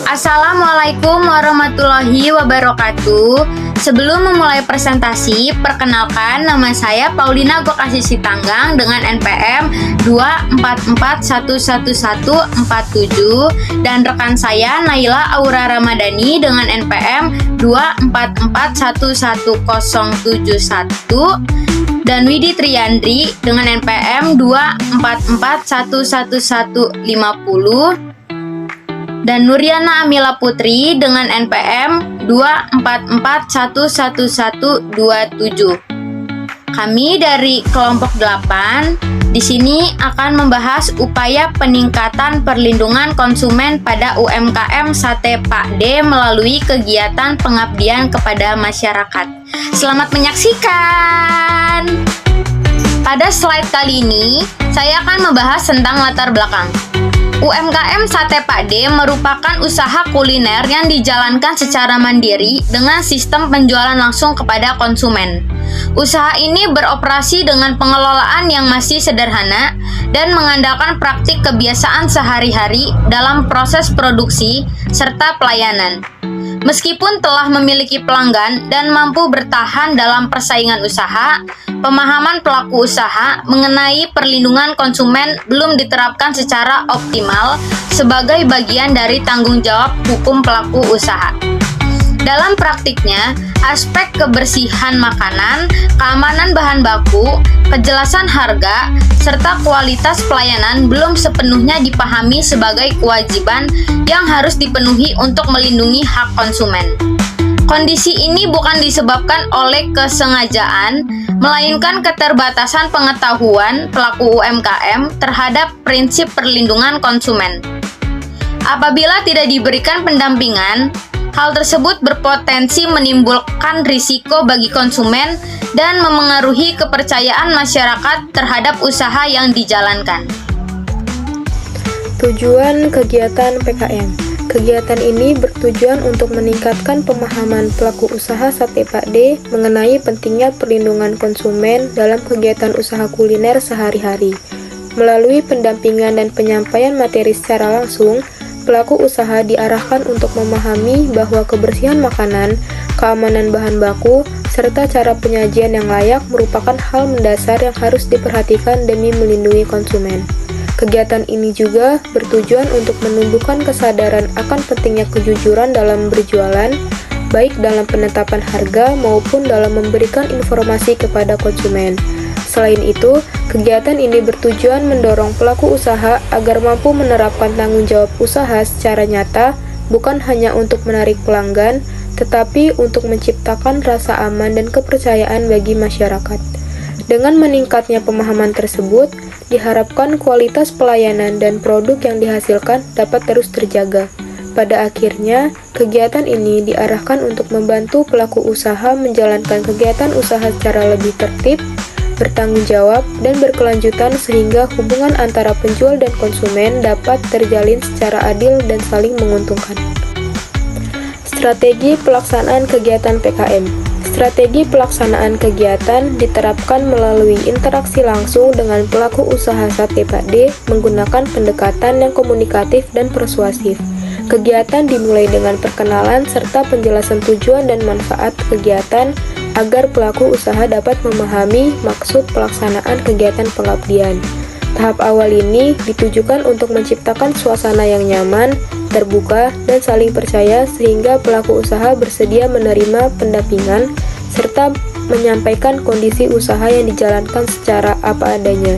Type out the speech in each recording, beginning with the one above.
Assalamualaikum warahmatullahi wabarakatuh. Sebelum memulai presentasi, perkenalkan nama saya Paulina Gokasih Sitanggang dengan NPM 244111147 dan rekan saya Naila Aura Ramadhani dengan NPM 244111071 dan Widi Triandri dengan NPM 2441150 dan Nuriana Amila Putri dengan NPM 244111127. Kami dari kelompok 8 di sini akan membahas upaya peningkatan perlindungan konsumen pada UMKM Sate Pak D melalui kegiatan pengabdian kepada masyarakat. Selamat menyaksikan. Pada slide kali ini, saya akan membahas tentang latar belakang. UMKM Sate Pak D merupakan usaha kuliner yang dijalankan secara mandiri dengan sistem penjualan langsung kepada konsumen. Usaha ini beroperasi dengan pengelolaan yang masih sederhana dan mengandalkan praktik kebiasaan sehari-hari dalam proses produksi serta pelayanan. Meskipun telah memiliki pelanggan dan mampu bertahan dalam persaingan usaha, pemahaman pelaku usaha mengenai perlindungan konsumen belum diterapkan secara optimal sebagai bagian dari tanggung jawab hukum pelaku usaha. Dalam praktiknya, aspek kebersihan makanan, keamanan bahan baku, kejelasan harga, serta kualitas pelayanan belum sepenuhnya dipahami sebagai kewajiban yang harus dipenuhi untuk melindungi hak konsumen. Kondisi ini bukan disebabkan oleh kesengajaan, melainkan keterbatasan pengetahuan pelaku UMKM terhadap prinsip perlindungan konsumen. Apabila tidak diberikan pendampingan, hal tersebut berpotensi menimbulkan risiko bagi konsumen dan memengaruhi kepercayaan masyarakat terhadap usaha yang dijalankan. Tujuan kegiatan PKM. Kegiatan ini bertujuan untuk meningkatkan pemahaman pelaku usaha Sate Pak D mengenai pentingnya perlindungan konsumen dalam kegiatan usaha kuliner sehari-hari. Melalui pendampingan dan penyampaian materi secara langsung, pelaku usaha diarahkan untuk memahami bahwa kebersihan makanan, keamanan bahan baku, serta cara penyajian yang layak merupakan hal mendasar yang harus diperhatikan demi melindungi konsumen. Kegiatan ini juga bertujuan untuk menumbuhkan kesadaran akan pentingnya kejujuran dalam berjualan, baik dalam penetapan harga maupun dalam memberikan informasi kepada konsumen. Selain itu, kegiatan ini bertujuan mendorong pelaku usaha agar mampu menerapkan tanggung jawab usaha secara nyata, bukan hanya untuk menarik pelanggan, tetapi untuk menciptakan rasa aman dan kepercayaan bagi masyarakat. Dengan meningkatnya pemahaman tersebut, diharapkan kualitas pelayanan dan produk yang dihasilkan dapat terus terjaga. Pada akhirnya, kegiatan ini diarahkan untuk membantu pelaku usaha menjalankan kegiatan usaha secara lebih tertib, bertanggung jawab, dan berkelanjutan sehingga hubungan antara penjual dan konsumen dapat terjalin secara adil dan saling menguntungkan. Strategi pelaksanaan kegiatan PKM. Strategi pelaksanaan kegiatan diterapkan melalui interaksi langsung dengan pelaku usaha Sate Pak D menggunakan pendekatan yang komunikatif dan persuasif. Kegiatan dimulai dengan perkenalan serta penjelasan tujuan dan manfaat kegiatan agar pelaku usaha dapat memahami maksud pelaksanaan kegiatan pengabdian. Tahap awal ini ditujukan untuk menciptakan suasana yang nyaman, terbuka, dan saling percaya sehingga pelaku usaha bersedia menerima pendampingan serta menyampaikan kondisi usaha yang dijalankan secara apa adanya.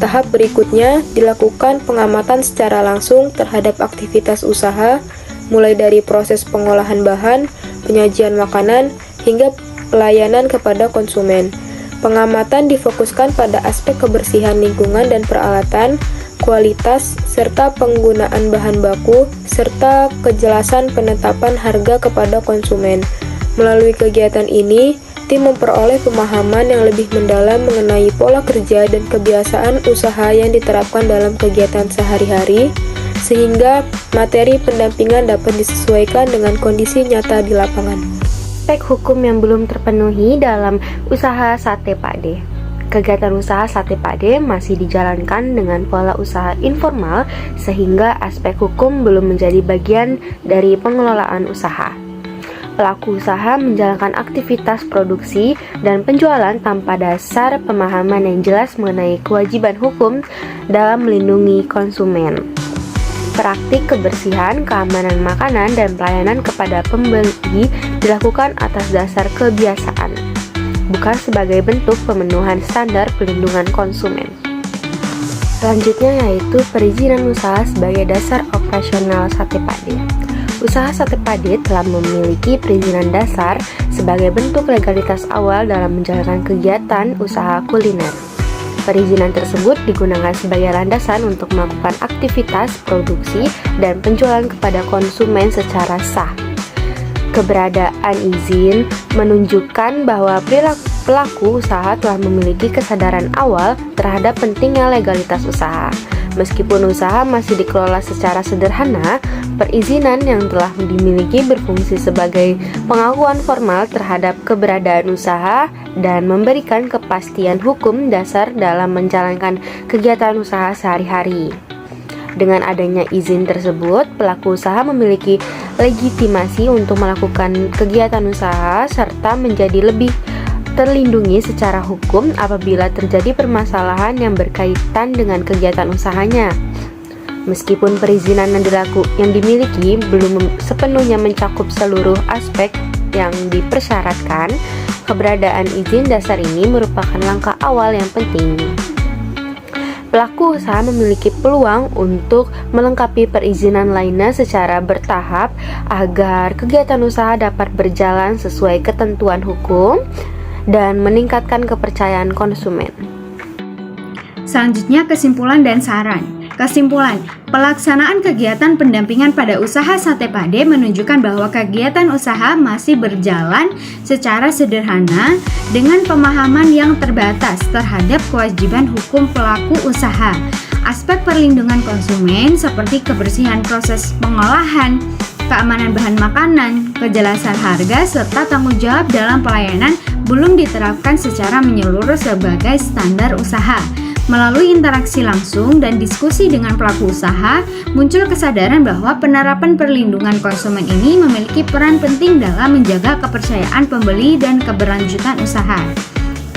Tahap berikutnya dilakukan pengamatan secara langsung terhadap aktivitas usaha, mulai dari proses pengolahan bahan, penyajian makanan, hingga pelayanan kepada konsumen. Pengamatan difokuskan pada aspek kebersihan lingkungan dan peralatan, kualitas, serta penggunaan bahan baku, serta kejelasan penetapan harga kepada konsumen. Melalui kegiatan ini, tim memperoleh pemahaman yang lebih mendalam mengenai pola kerja dan kebiasaan usaha yang diterapkan dalam kegiatan sehari-hari, sehingga materi pendampingan dapat disesuaikan dengan kondisi nyata di lapangan. Aspek hukum yang belum terpenuhi dalam usaha Sate Pak D. Kegiatan usaha Sate Pak D masih dijalankan dengan pola usaha informal sehingga aspek hukum belum menjadi bagian dari pengelolaan usaha. Pelaku usaha menjalankan aktivitas produksi dan penjualan tanpa dasar pemahaman yang jelas mengenai kewajiban hukum dalam melindungi konsumen. Praktik kebersihan, keamanan makanan, dan pelayanan kepada pembeli dilakukan atas dasar kebiasaan, bukan sebagai bentuk pemenuhan standar perlindungan konsumen. Selanjutnya yaitu perizinan usaha sebagai dasar operasional Sate Pak D. Usaha Sate Pak D telah memiliki perizinan dasar sebagai bentuk legalitas awal dalam menjalankan kegiatan usaha kuliner. Perizinan tersebut digunakan sebagai landasan untuk melakukan aktivitas produksi dan penjualan kepada konsumen secara sah. Keberadaan izin menunjukkan bahwa pelaku usaha telah memiliki kesadaran awal terhadap pentingnya legalitas usaha. Meskipun usaha masih dikelola secara sederhana, perizinan yang telah dimiliki berfungsi sebagai pengakuan formal terhadap keberadaan usaha dan memberikan kepastian hukum dasar dalam menjalankan kegiatan usaha sehari-hari. Dengan adanya izin tersebut, pelaku usaha memiliki legitimasi untuk melakukan kegiatan usaha serta menjadi lebih terlindungi secara hukum apabila terjadi permasalahan yang berkaitan dengan kegiatan usahanya. Meskipun perizinan yang dimiliki belum sepenuhnya mencakup seluruh aspek yang dipersyaratkan, keberadaan izin dasar ini merupakan langkah awal yang penting. Pelaku usaha memiliki peluang untuk melengkapi perizinan lainnya secara bertahap agar kegiatan usaha dapat berjalan sesuai ketentuan hukum dan meningkatkan kepercayaan konsumen. Selanjutnya kesimpulan dan saran. Kesimpulan, pelaksanaan kegiatan pendampingan pada usaha Sate Pak D menunjukkan bahwa kegiatan usaha masih berjalan secara sederhana dengan pemahaman yang terbatas terhadap kewajiban hukum pelaku usaha. Aspek perlindungan konsumen seperti kebersihan proses pengolahan, keamanan bahan makanan, kejelasan harga, serta tanggung jawab dalam pelayanan belum diterapkan secara menyeluruh sebagai standar usaha. Melalui interaksi langsung dan diskusi dengan pelaku usaha, muncul kesadaran bahwa penerapan perlindungan konsumen ini memiliki peran penting dalam menjaga kepercayaan pembeli dan keberlanjutan usaha.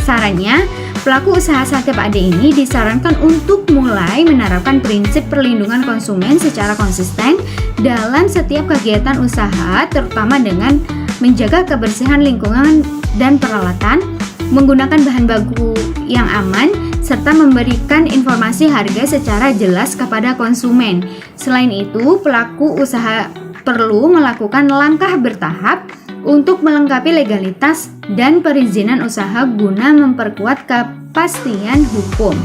Sarannya, pelaku usaha Sate Pak D ini disarankan untuk mulai menerapkan prinsip perlindungan konsumen secara konsisten dalam setiap kegiatan usaha, terutama dengan menjaga kebersihan lingkungan dan peralatan, menggunakan bahan baku yang aman, serta memberikan informasi harga secara jelas kepada konsumen. Selain itu, pelaku usaha perlu melakukan langkah bertahap untuk melengkapi legalitas dan perizinan usaha guna memperkuat kepastian hukum.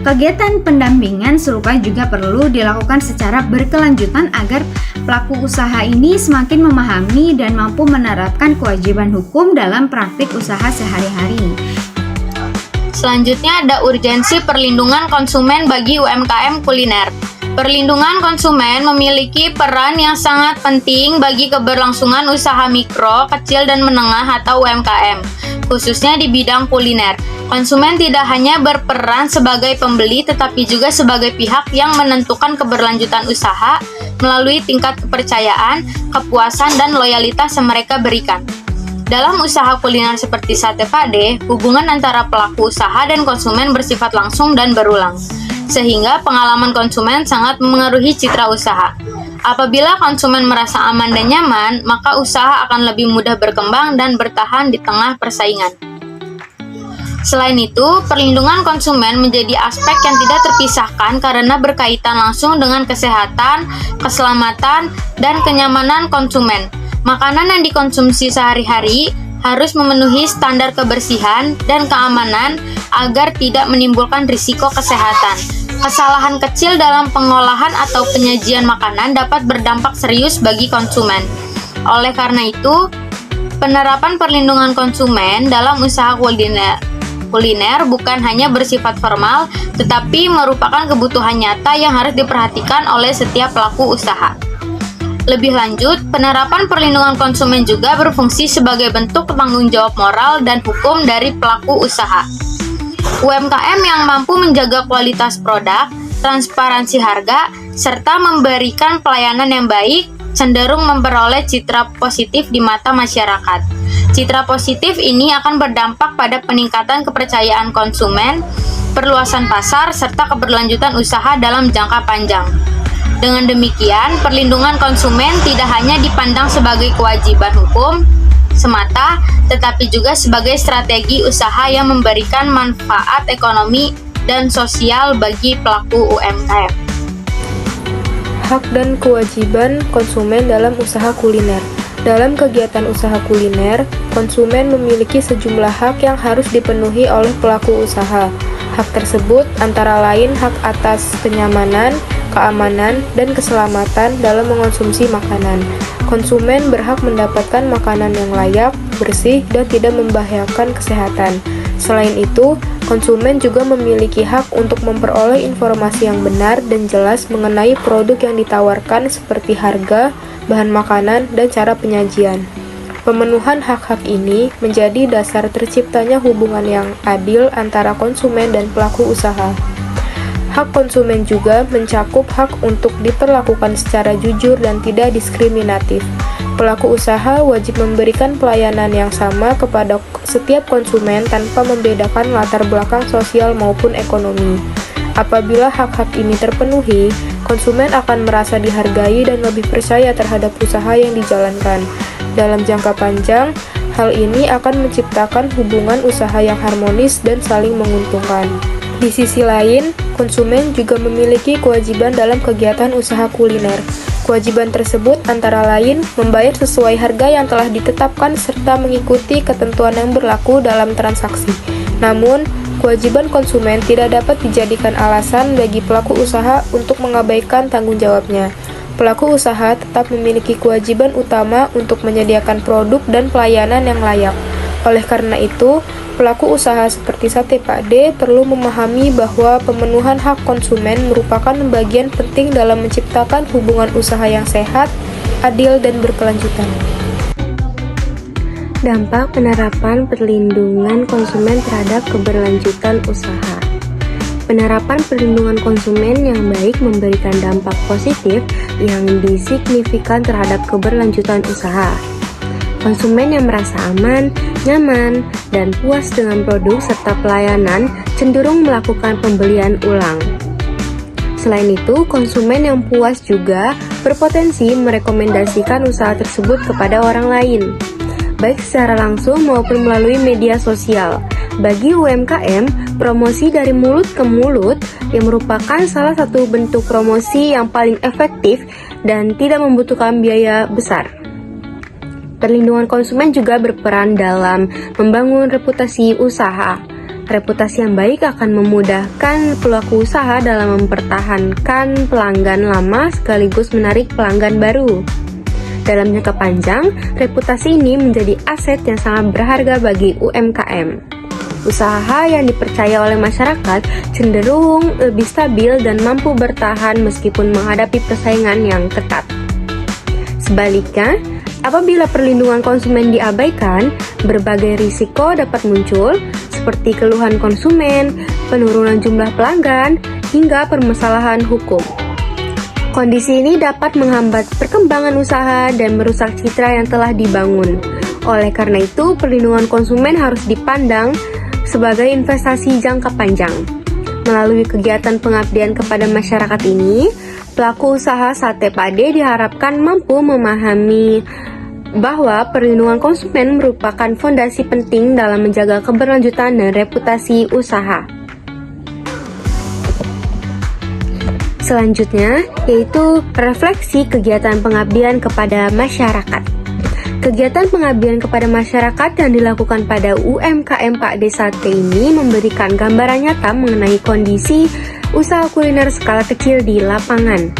Kegiatan pendampingan serupa juga perlu dilakukan secara berkelanjutan agar pelaku usaha ini semakin memahami dan mampu menerapkan kewajiban hukum dalam praktik usaha sehari-hari. Selanjutnya ada urgensi perlindungan konsumen bagi UMKM kuliner. Perlindungan konsumen memiliki peran yang sangat penting bagi keberlangsungan usaha mikro, kecil, dan menengah atau UMKM, khususnya di bidang kuliner. Konsumen tidak hanya berperan sebagai pembeli, tetapi juga sebagai pihak yang menentukan keberlanjutan usaha melalui tingkat kepercayaan, kepuasan, dan loyalitas yang mereka berikan. Dalam usaha kuliner seperti Sate Pak D, hubungan antara pelaku usaha dan konsumen bersifat langsung dan berulang, sehingga pengalaman konsumen sangat memengaruhi citra usaha. Apabila konsumen merasa aman dan nyaman, maka usaha akan lebih mudah berkembang dan bertahan di tengah persaingan. Selain itu, perlindungan konsumen menjadi aspek yang tidak terpisahkan karena berkaitan langsung dengan kesehatan, keselamatan, dan kenyamanan konsumen. Makanan yang dikonsumsi sehari-hari harus memenuhi standar kebersihan dan keamanan agar tidak menimbulkan risiko kesehatan. Kesalahan kecil dalam pengolahan atau penyajian makanan dapat berdampak serius bagi konsumen. Oleh karena itu, penerapan perlindungan konsumen dalam usaha kuliner bukan hanya bersifat formal, tetapi merupakan kebutuhan nyata yang harus diperhatikan oleh setiap pelaku usaha. Lebih lanjut, penerapan perlindungan konsumen juga berfungsi sebagai bentuk tanggung jawab moral dan hukum dari pelaku usaha. UMKM yang mampu menjaga kualitas produk, transparansi harga, serta memberikan pelayanan yang baik cenderung memperoleh citra positif di mata masyarakat. Citra positif ini akan berdampak pada peningkatan kepercayaan konsumen, perluasan pasar, serta keberlanjutan usaha dalam jangka panjang. Dengan demikian, perlindungan konsumen tidak hanya dipandang sebagai kewajiban hukum semata, tetapi juga sebagai strategi usaha yang memberikan manfaat ekonomi dan sosial bagi pelaku UMKM. Hak dan kewajiban konsumen dalam usaha kuliner. Dalam kegiatan usaha kuliner, konsumen memiliki sejumlah hak yang harus dipenuhi oleh pelaku usaha. Hak tersebut antara lain hak atas kenyamanan, keamanan, dan keselamatan dalam mengonsumsi makanan. Konsumen berhak mendapatkan makanan yang layak, bersih, dan tidak membahayakan kesehatan. Selain itu, konsumen juga memiliki hak untuk memperoleh informasi yang benar dan jelas mengenai produk yang ditawarkan seperti harga, bahan makanan, dan cara penyajian. Pemenuhan hak-hak ini menjadi dasar terciptanya hubungan yang adil antara konsumen dan pelaku usaha. Hak konsumen juga mencakup hak untuk diperlakukan secara jujur dan tidak diskriminatif. Pelaku usaha wajib memberikan pelayanan yang sama kepada setiap konsumen tanpa membedakan latar belakang sosial maupun ekonomi. Apabila hak-hak ini terpenuhi, konsumen akan merasa dihargai dan lebih percaya terhadap usaha yang dijalankan. Dalam jangka panjang, hal ini akan menciptakan hubungan usaha yang harmonis dan saling menguntungkan. Di sisi lain, konsumen juga memiliki kewajiban dalam kegiatan usaha kuliner. Kewajiban tersebut antara lain membayar sesuai harga yang telah ditetapkan serta mengikuti ketentuan yang berlaku dalam transaksi. Namun, kewajiban konsumen tidak dapat dijadikan alasan bagi pelaku usaha untuk mengabaikan tanggung jawabnya. Pelaku usaha tetap memiliki kewajiban utama untuk menyediakan produk dan pelayanan yang layak. Oleh karena itu, pelaku usaha seperti Sate Pak D perlu memahami bahwa pemenuhan hak konsumen merupakan bagian penting dalam menciptakan hubungan usaha yang sehat, adil, dan berkelanjutan. Dampak penerapan perlindungan konsumen terhadap keberlanjutan usaha. Penerapan perlindungan konsumen yang baik memberikan dampak positif yang signifikan terhadap keberlanjutan usaha. Konsumen yang merasa aman, nyaman, dan puas dengan produk serta pelayanan cenderung melakukan pembelian ulang. Selain itu, konsumen yang puas juga berpotensi merekomendasikan usaha tersebut kepada orang lain, baik secara langsung maupun melalui media sosial. Bagi UMKM, promosi dari mulut ke mulut yang merupakan salah satu bentuk promosi yang paling efektif dan tidak membutuhkan biaya besar. Perlindungan konsumen juga berperan dalam membangun reputasi usaha. Reputasi yang baik akan memudahkan pelaku usaha dalam mempertahankan pelanggan lama sekaligus menarik pelanggan baru. Dalam jangka panjang, reputasi ini menjadi aset yang sangat berharga bagi UMKM. Usaha yang dipercaya oleh masyarakat cenderung lebih stabil dan mampu bertahan meskipun menghadapi persaingan yang ketat. Sebaliknya, apabila perlindungan konsumen diabaikan, berbagai risiko dapat muncul, seperti keluhan konsumen, penurunan jumlah pelanggan, hingga permasalahan hukum. Kondisi ini dapat menghambat perkembangan usaha dan merusak citra yang telah dibangun. Oleh karena itu, perlindungan konsumen harus dipandang sebagai investasi jangka panjang. Melalui kegiatan pengabdian kepada masyarakat ini, pelaku usaha Sate Pak D diharapkan mampu memahami bahwa perlindungan konsumen merupakan fondasi penting dalam menjaga keberlanjutan dan reputasi usaha. Selanjutnya, yaitu refleksi kegiatan pengabdian kepada masyarakat. Kegiatan pengabdian kepada masyarakat yang dilakukan pada UMKM Pak D Sate ini memberikan gambaran nyata mengenai kondisi usaha kuliner skala kecil di lapangan.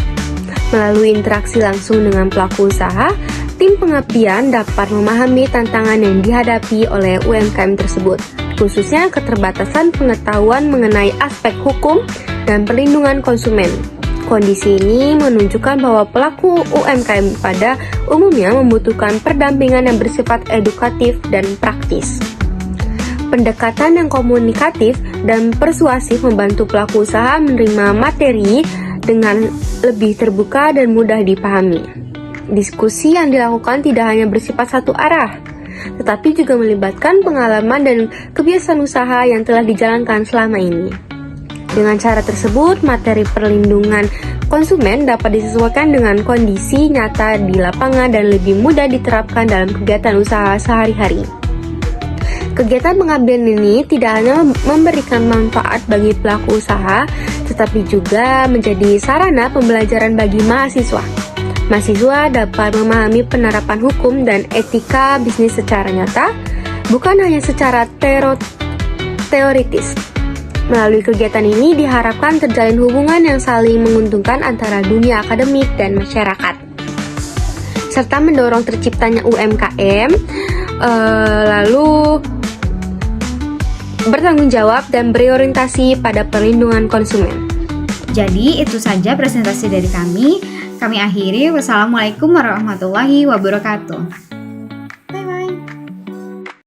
Melalui interaksi langsung dengan pelaku usaha, tim pengabdian dapat memahami tantangan yang dihadapi oleh UMKM tersebut, khususnya keterbatasan pengetahuan mengenai aspek hukum dan perlindungan konsumen. Kondisi ini menunjukkan bahwa pelaku UMKM pada umumnya membutuhkan pendampingan yang bersifat edukatif dan praktis. Pendekatan yang komunikatif dan persuasif membantu pelaku usaha menerima materi dengan lebih terbuka dan mudah dipahami. Diskusi yang dilakukan tidak hanya bersifat satu arah, tetapi juga melibatkan pengalaman dan kebiasaan usaha yang telah dijalankan selama ini. Dengan cara tersebut, materi perlindungan konsumen dapat disesuaikan dengan kondisi nyata di lapangan dan lebih mudah diterapkan dalam kegiatan usaha sehari-hari. Kegiatan pengabdian ini tidak hanya memberikan manfaat bagi pelaku usaha, tetapi juga menjadi sarana pembelajaran bagi mahasiswa. Mahasiswa dapat memahami penerapan hukum dan etika bisnis secara nyata, bukan hanya secara teoritis. Melalui kegiatan ini diharapkan terjalin hubungan yang saling menguntungkan antara dunia akademik dan masyarakat, serta mendorong terciptanya UMKM, lalu bertanggung jawab dan berorientasi pada perlindungan konsumen. Jadi itu saja presentasi dari kami. Kami akhiri. Wassalamualaikum warahmatullahi wabarakatuh.